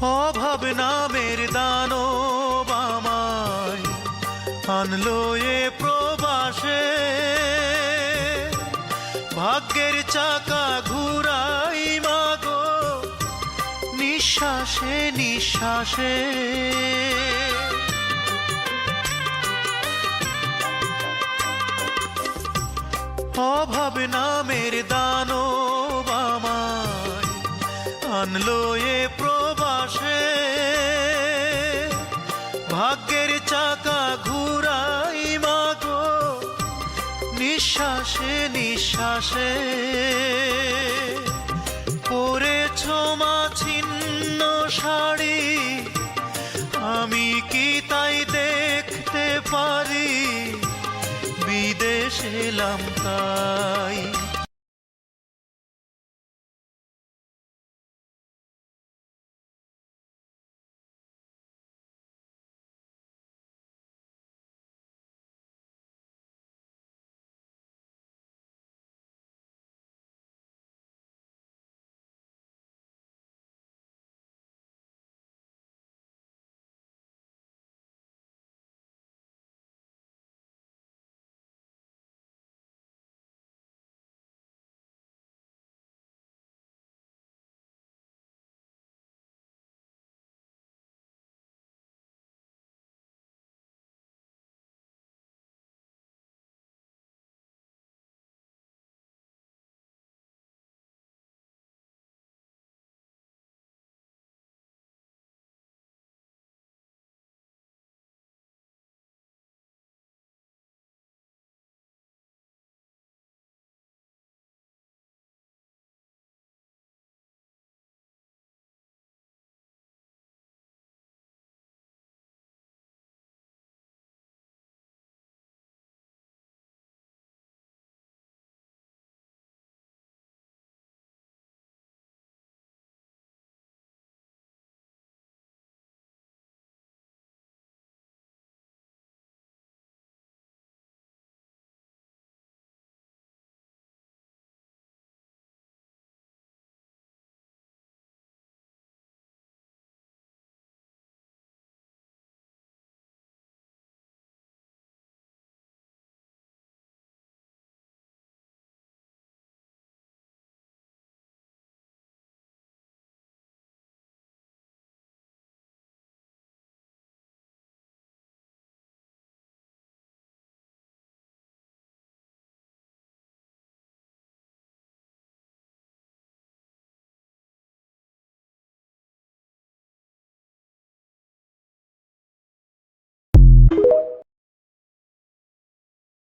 অভাব নামের দানব আমায় আনলো এ প্রবাসে, ভাগ্যের চাকা ঘুরাই মাগো নিঃশ্বাসে নিঃশ্বাসে। অভাব নামের দানব আমায় আনলো এ প্রবাসে, ভাগ্যের চাকা ঘুরাই মাগো নিঃশ্বাসে নিঃশ্বাসে। পরেছ মাছিন্ন শাড়ি, আমি কি তাই দেখতে পারি? বিদেশ এলাম তাই